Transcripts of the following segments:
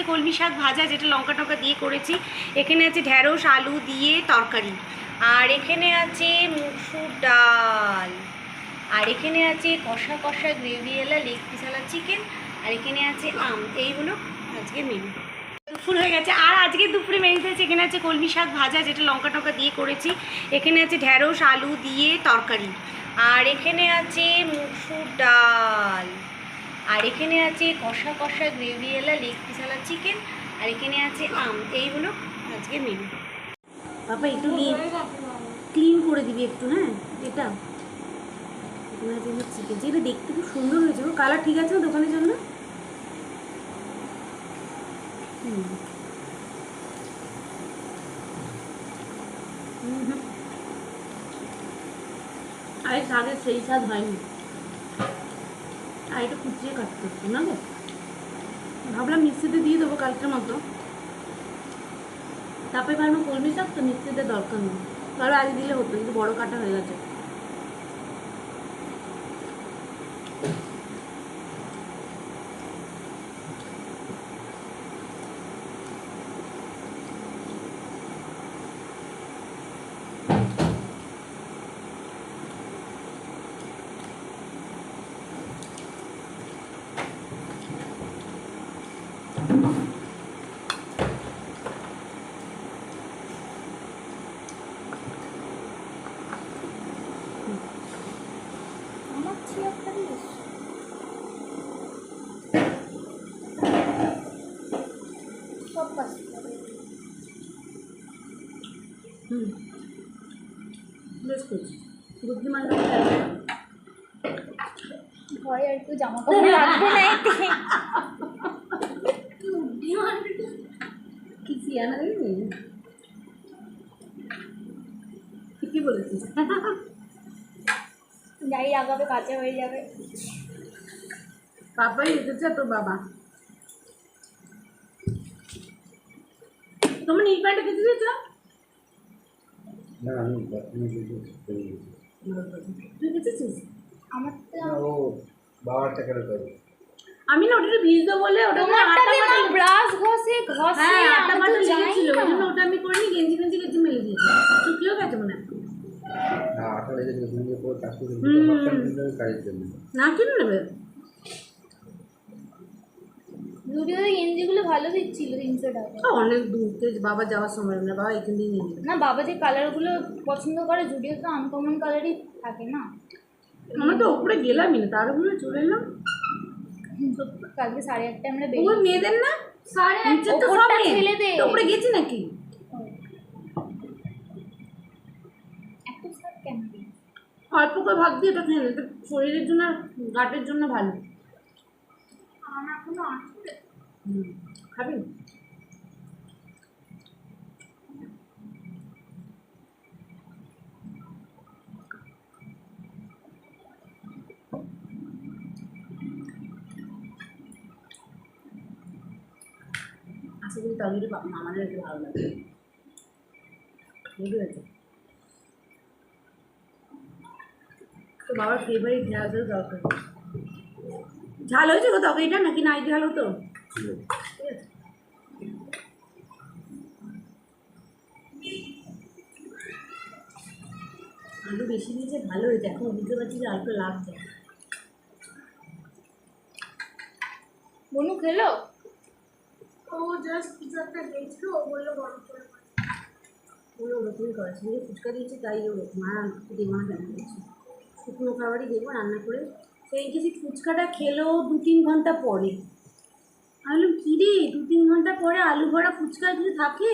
কলমি শাক ভাজা, যেটা লঙ্কা টঙ্কা দিয়ে করেছি। এখানে আছে ঢেঁড়স আলু দিয়ে তরকারি, আর এখানে আছে মুসুর ডাল, আর এখানে আছে কষা কষা গ্রেভিওয়ালা লেগ পিসালা চিকেন, আর এখানে আছে আম। এই হলো আজকে মেনু। দুপুর হয়ে গেছে, আর আজকে দুপুরে মেনুতে আছে এখানে আছে কলমি শাক ভাজা, যেটা লঙ্কা টঙ্কা দিয়ে করেছি। এখানে আছে ঢেঁড়স আলু দিয়ে তরকারি, আর এখানে আছে মুসুর ডাল, আর এখানে আছে কষা কষা গ্রেভিওয়ালা লেগ পিসালা চিকেন, আর এখানে আছে আম। এই হলো আজকে মেনু। বাবা একটু ক্লিন করে দিবি একটু, হ্যাঁ। এটা চিকেন, যেটা দেখতে খুব সুন্দর হয়েছে, ওর কালার ঠিক আছে দোকানের জন্য। আর শাকের সেই স্বাদ হয়নি, আর এটা কুচিয়ে কাটতে হতো না গো। ভাবলাম মিক্সিতে দিয়ে দেবো কালকের মতো, তারপরে ভাবলাম কলমি শাক তো মিক্সিতে দরকার নেই, তাহলে আজ দিলে হতো, কিন্তু বড় কাটা হয়ে গেছে। ভয় আর একটু জামা কাপড় লাগবে না এতে। কি সিয়ানা দেখবি, ঠিকই বলেছিস। যাই আগাবে কাঁচা হয়ে যাবে। পাপাই এসেছে তোর বাবা। তোমার নীল প্যান্টটা কেটে দিয়েছ? না আমি তুই কেটেছিস? আমার তো ও বাবার টাকা করে আমি না ওটা ভিজ দেবো বলে ওটা ব্রাশ ঘষে ঘষে হ্যাঁ আটা আমি বাটা তো জানি লেগেছিল, ওই না। জন্য ওটা আমি করিনি, গেঞ্জি ফেঞ্জি কেটে মেলে দিয়েছি, শুকিয়েও গেছে মনে হয়। না আটা লেগেছে তুমি যে পুরো চাষ করে কাজের জন্য না কিনে নেবে। জুডিওতে গেঞ্জিগুলো ভালো দিচ্ছিল 300 টাকা। অনেক দূর থেকে বাবা যাওয়ার সময় না, বাবা এখান দিয়ে নিয়ে নেবে। না বাবা যে কালারগুলো পছন্দ করে, জুডিও তো আনকমন কালারই থাকে না। আমরা তো ওপরে গেলামই না, তার উপরে চলে এলাম। কালকে 8:30 আমরা ওই বেরিয়ে মেয়েদের না নিচে তো সব ওপরটা মেয়ে। ছেলেদের, তো উপরে গেছি নাকি? এত শার্ট কেন দিই? অল্প করে ভাত দিয়ে এটা খেয়ে নে, এটা শরীরের জন্য গাটের জন্য ভালো। আমার এখনো আছে। খাবি? আশা করি তরকারি আমাদের একটু ভালো লাগে, বুঝতে পেরেছো? তো বাবার ফেভারিট ঝাল দরকার। ঝাল হয়েছে গো তরকারিটা, নাকি নাই ঝাল হতো? আলু বেশি দিয়েছে, ভালো হয়েছে। এখন বুঝতে পারছি যে আলুটা লাগছে। বনু খেলো? ও জাস্ট কিছু একটা দেখলো, ও বললো গরম করে ওগুলো ওরকমই করে, সঙ্গে ফুচকা দিয়েছে, তাই ওরকম। আর দেবো না কেন দিয়েছি, শুকনো খাবারই দেবো রান্না করে। সেই কিছু ফুচকাটা খেলো 2-3 ঘন্টা পরে। আমি বললাম কী রে 2-3 ঘন্টা পরে আলু ভরা ফুচকা কিছু থাকে?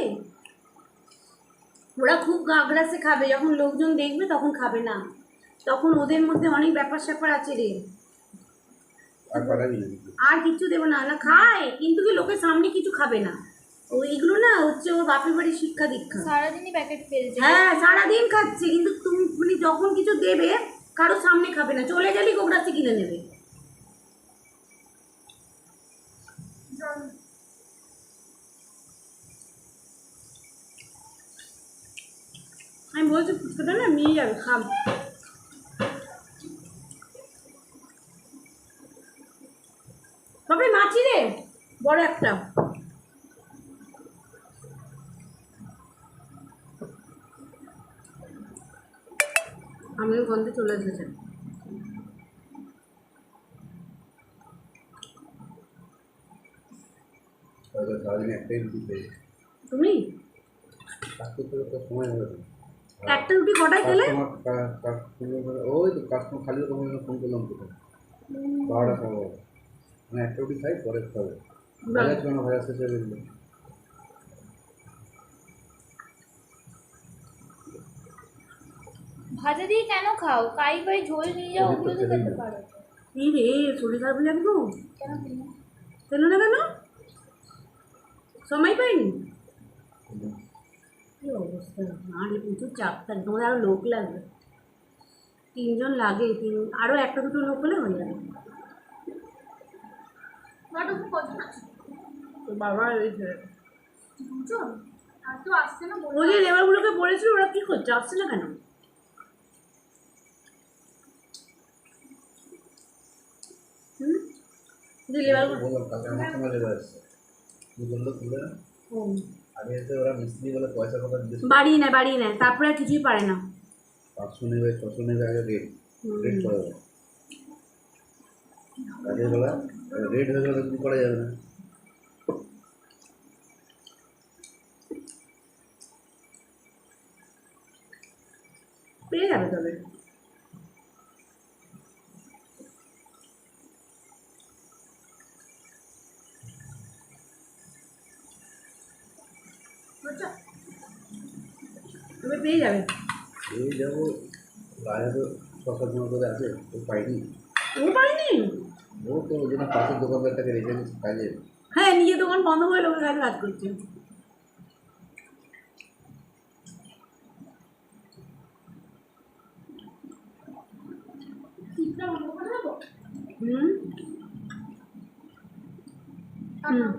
ওরা খুব গাগড়াসে খাবে, যখন লোকজন দেখবে তখন খাবে না, তখন ওদের মধ্যে অনেক ব্যাপার স্যাপার আছে রে। আর কিছু দেবো না, না খায় কিন্তু কি লোকের সামনে কিছু খাবে না। ওইগুলো না হচ্ছে ওর বাপের বাড়ির শিক্ষা দীক্ষা। সারাদিনই প্যাকেট ফেলছে। হ্যাঁ সারাদিন খাচ্ছে, কিন্তু তুমি মানে যখন কিছু দেবে কারো সামনে খাবে না, চলে গেলেই গোগড়াচি কিনে নেবে। আমি বলছি ফুচকাটা না নিয়ে যাবে, খাম। তবে মাছি রে, বড় একটা। আমিও গন্ধে চলে এসেছে। হয়তো সারাদিন একটাই রুটি পেয়ে তুমি কাজ করতে করতে সময় হবে না। একটা রুটি কটায় খেলে? ওই তো কাস্টমার খালি তোমার ফোন করলাম তো 12টা 12:30 মানে একটা রুটি খাই পরে খাবে ভাজা ছিল না, ভাজা শেষ হয়ে গেছিল। ভাজা দিয়ে কেন খাও? কাই বাই ঝোল নিয়ে যাও, ওগুলো তো খেতে পারো। কি রে, শরীর খারাপ লাগলো? কেন কিনা? কেন না কেন? সময় পাইনি? কি অবস্থা! না রে, প্রচুর চাপ থাকে, তোমাদের আরো লোক লাগবে। 3 জন লাগে, আরো একটা দুটো লোক হলে হয়ে যাবে। বাটুকু কজন আছে? তো বাবা রয়েছে। দুজন? আর তো আসছে না বলে। ওই যে লেবারগুলোকে বলেছিল, ওরা কি করছে, আসছে না কেন? যে লেবারগুলো বললাম কালকে আমার সময় লেগে আসছে কি বললো তুলে না আগে এসে ওরা মিস্ত্রি বলে পয়সা কথা দিয়েছে বাড়িয়ে নেয়, তারপরে আর কিছুই পারে না। 500 নেবে 600 নেবে আগে রেট করে দেবে কাজের বেলা রেট হয়ে গেলে কিছু করা যাবে না। পেয়ে যাবে তবে। তবে পেয়ে যাবে। এই যাবো গায়ে তো 6-7 জন করে আছে ও পাইনি ও পারেনি? ও তো ওই জন্য পাশের দোকানদারটাকে রেখে দিচ্ছে কাজে। হ্যাঁ, নিজের দোকান বন্ধ করে লোকের কাছে কাজ করছে। শীতটা বন্ধ করে দেবো? হুম হুম